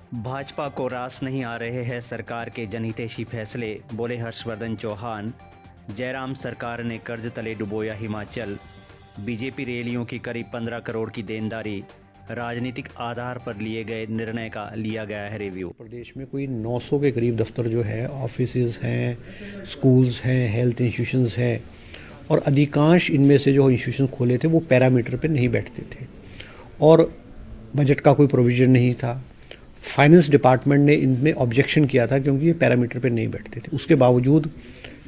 भाजपा को रास नहीं आ रहे हैं सरकार के जनहितैषी फैसले, बोले हर्षवर्धन चौहान। जयराम सरकार ने कर्ज तले डुबोया हिमाचल। बीजेपी रैलियों की करीब 15 करोड़ की देनदारी, राजनीतिक आधार पर लिए गए निर्णय का लिया गया है रिव्यू। प्रदेश में कोई 900 के करीब दफ्तर जो है, ऑफिसेज हैं, स्कूल्स हैं, हेल्थ इंस्टीट्यूशंस हैं, और अधिकांश इनमें से जो इंस्टीट्यूशन खोले थे वो पैरामीटर पे नहीं बैठते थे और बजट का कोई प्रोविज़न नहीं था। फाइनेंस डिपार्टमेंट ने इनमें ऑब्जेक्शन किया था क्योंकि ये पैरामीटर पे नहीं बैठते थे। उसके बावजूद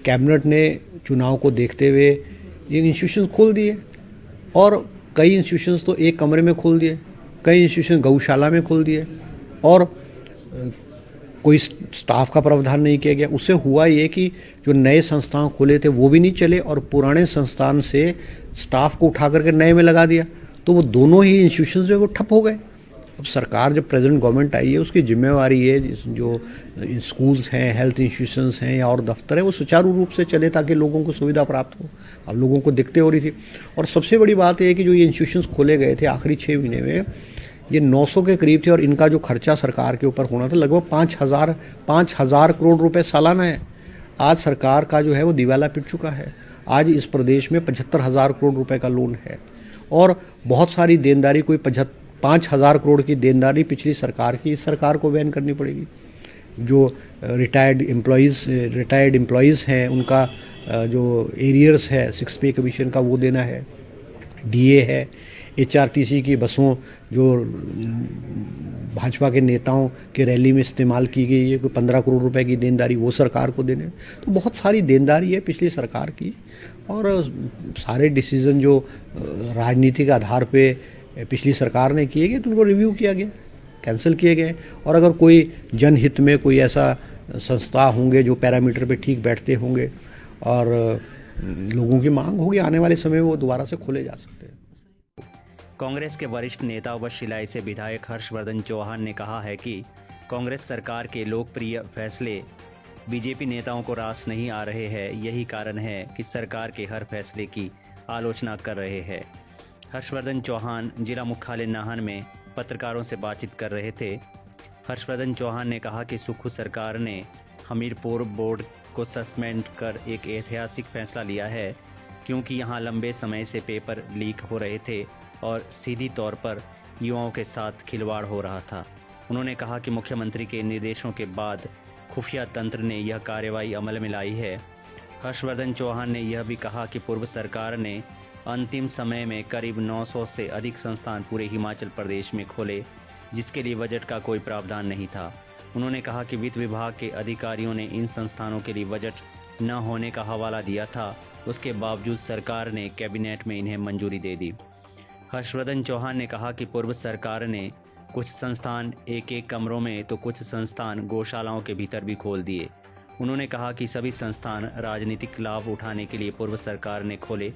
कैबिनेट ने चुनाव को देखते हुए ये इंस्टीट्यूशन खोल दिए और कई इंस्टीट्यूशंस तो एक कमरे में खोल दिए, कई इंस्टीट्यूशन गौशाला में खोल दिए और कोई स्टाफ का प्रावधान नहीं किया गया। उससे हुआ ये कि जो नए संस्थान खोले थे वो भी नहीं चले और पुराने संस्थान से स्टाफ को उठा करके नए में लगा दिया, तो वो दोनों ही इंस्टीट्यूशन जो है वो ठप हो गए। अब सरकार जब प्रेजेंट गवर्नमेंट आई है उसकी जिम्मेवारी है जो स्कूल्स हैं, हेल्थ इंस्टीट्यूशंस हैं या और दफ्तर है वो सुचारू रूप से चले ताकि लोगों को सुविधा प्राप्त हो। अब लोगों को दिक्कतें हो रही थी और सबसे बड़ी बात यह है कि जो ये इंस्टीट्यूशंस खोले गए थे आखिरी 6 महीने में ये 900 के करीब थे और इनका जो खर्चा सरकार के ऊपर होना था लगभग 5,000 करोड़ रुपए सालाना है। आज सरकार का जो है वो दिवाला पिट चुका है। आज इस प्रदेश में 75,000 करोड़ रुपए का लोन है और बहुत सारी देनदारी, कोई 5,000 करोड़ की देनदारी पिछली सरकार की, इस सरकार को वहन करनी पड़ेगी। जो रिटायर्ड एम्प्लॉयज़ हैं उनका जो एरियर्स है 6 पे कमीशन का वो देना है, डीए है, एचआरटीसी की बसों जो भाजपा के नेताओं के रैली में इस्तेमाल की गई है, कोई 15 करोड़ रुपए की देनदारी वो सरकार को देने। तो बहुत सारी देनदारी है पिछली सरकार की और सारे डिसीजन जो राजनीतिक आधार पे पिछली सरकार ने किए गए तो उनको रिव्यू किया गया, कैंसिल किए गए। और अगर कोई जनहित में कोई ऐसा संस्था होंगे जो पैरामीटर पे ठीक बैठते होंगे और लोगों की मांग होगी आने वाले समय में वो दोबारा से खोले जा सकते हैं। कांग्रेस के वरिष्ठ नेता व शिलाई से विधायक हर्षवर्धन चौहान ने कहा है कि कांग्रेस सरकार के लोकप्रिय फैसले बीजेपी नेताओं को रास नहीं आ रहे हैं। यही कारण है कि सरकार के हर फैसले की आलोचना कर रहे हैं। हर्षवर्धन चौहान जिला मुख्यालय नाहन में पत्रकारों से बातचीत कर रहे थे। हर्षवर्धन चौहान ने कहा कि सुक्खू सरकार ने हमीरपुर बोर्ड को सस्पेंड कर एक ऐतिहासिक फैसला लिया है क्योंकि यहां लंबे समय से पेपर लीक हो रहे थे और सीधी तौर पर युवाओं के साथ खिलवाड़ हो रहा था। उन्होंने कहा कि मुख्यमंत्री के निर्देशों के बाद खुफिया तंत्र ने यह कार्रवाई अमल में लाई है। हर्षवर्धन चौहान ने यह भी कहा कि पूर्व सरकार ने अंतिम समय में करीब 900 से अधिक संस्थान पूरे हिमाचल प्रदेश में खोले जिसके लिए बजट का कोई प्रावधान नहीं था। उन्होंने कहा कि वित्त विभाग के अधिकारियों ने इन संस्थानों के लिए बजट न होने का हवाला दिया था, उसके बावजूद सरकार ने कैबिनेट में इन्हें मंजूरी दे दी। हर्षवर्धन चौहान ने कहा कि पूर्व सरकार ने कुछ संस्थान एक कमरों में तो कुछ संस्थान गौशालाओं के भीतर भी खोल दिए। उन्होंने कहा कि सभी संस्थान राजनीतिक लाभ उठाने के लिए पूर्व सरकार ने खोले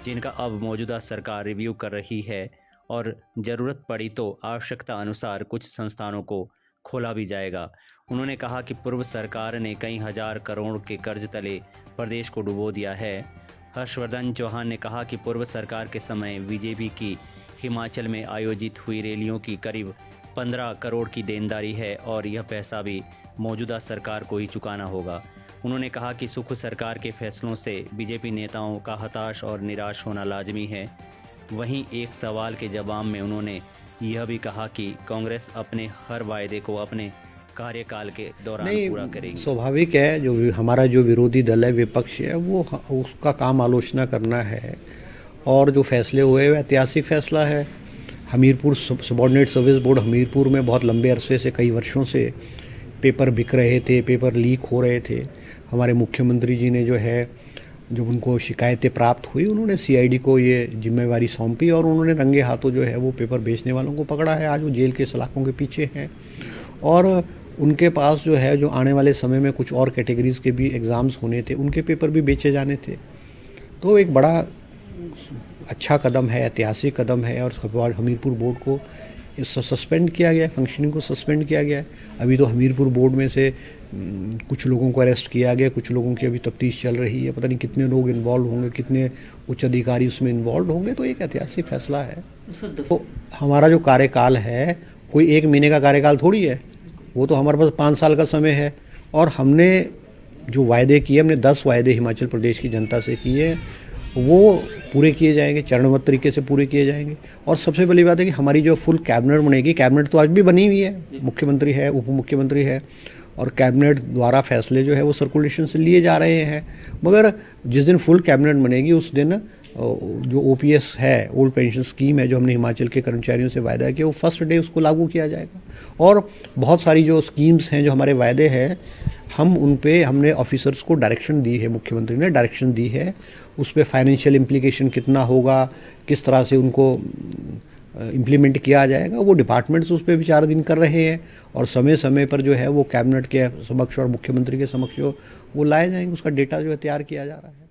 जिनका अब मौजूदा सरकार रिव्यू कर रही है और ज़रूरत पड़ी तो आवश्यकता अनुसार कुछ संस्थानों को खोला भी जाएगा। उन्होंने कहा कि पूर्व सरकार ने कई हजार करोड़ के कर्ज तले प्रदेश को डुबो दिया है। हर्षवर्धन चौहान ने कहा कि पूर्व सरकार के समय बीजेपी की हिमाचल में आयोजित हुई रैलियों की करीब 15 करोड़ की देनदारी है और यह पैसा भी मौजूदा सरकार को ही चुकाना होगा। उन्होंने कहा कि सुक्खू सरकार के फैसलों से बीजेपी नेताओं का हताश और निराश होना लाजमी है। वहीं एक सवाल के जवाब में उन्होंने यह भी कहा कि कांग्रेस अपने हर वायदे को अपने कार्यकाल के दौरान पूरा करेगी। स्वाभाविक है, जो हमारा जो विरोधी दल है, विपक्ष है, वो उसका काम आलोचना करना है और जो फैसले हुए वो ऐतिहासिक फैसला है। Hamirpur subordinate service board Hamirpur में बहुत लंबे अरसे से, कई वर्षों से पेपर बिक रहे थे, पेपर लीक हो रहे थे। हमारे मुख्यमंत्री जी ने जो है, जब उनको शिकायतें प्राप्त हुई, उन्होंने सीआईडी को ये जिम्मेवारी सौंपी और उन्होंने रंगे हाथों जो है वो पेपर बेचने वालों को पकड़ा है। आज वो जेल के सलाखों के पीछे हैं और उनके पास जो है, जो आने वाले समय में कुछ और कैटेगरीज़ के भी एग्ज़ाम्स होने थे, उनके पेपर भी बेचे जाने थे। तो एक बड़ा अच्छा कदम है, ऐतिहासिक कदम है और हमीरपुर बोर्ड को सस्पेंड किया गया है, फंक्शनिंग को सस्पेंड किया गया है। अभी तो हमीरपुर बोर्ड में से कुछ लोगों को अरेस्ट किया गया, कुछ लोगों की अभी तफ्तीश चल रही है। पता नहीं कितने लोग इन्वॉल्व होंगे, कितने उच्च अधिकारी उसमें इन्वॉल्व होंगे। तो एक ऐतिहासिक फैसला है। तो हमारा जो कार्यकाल है कोई 1 महीने का कार्यकाल थोड़ी है। वो तो हमारे पास 5 साल का समय है और हमने जो वायदे किए, हमने 10 वायदे हिमाचल प्रदेश की जनता से किए, वो पूरे किए जाएंगे, चरणबद्ध तरीके से पूरे किए जाएंगे। और सबसे बड़ी बात है कि हमारी जो फुल कैबिनेट बनेगी, कैबिनेट तो आज भी बनी हुई है, मुख्यमंत्री है, उप मुख्यमंत्री है, और कैबिनेट द्वारा फैसले जो है वो सर्कुलेशन से लिए जा रहे हैं। मगर जिस दिन फुल कैबिनेट बनेगी उस दिन जो ओपीएस है, ओल्ड पेंशन स्कीम है, जो हमने हिमाचल के कर्मचारियों से वायदा किया, वो फर्स्ट डे उसको लागू किया जाएगा। और बहुत सारी जो स्कीम्स हैं, जो हमारे वायदे हैं, हम उन पे हमने ऑफिसर्स को डायरेक्शन दी है, मुख्यमंत्री ने डायरेक्शन दी है। उस पर फाइनेंशियल इम्प्लीकेशन कितना होगा, किस तरह से उनको इम्प्लीमेंट किया जाएगा, वो डिपार्टमेंट्स उस पर विचाराधीन कर रहे हैं और समय समय पर जो है वो कैबिनेट के समक्ष और मुख्यमंत्री के समक्ष वो लाए जाएंगे। उसका डेटा जो है तैयार किया जा रहा है।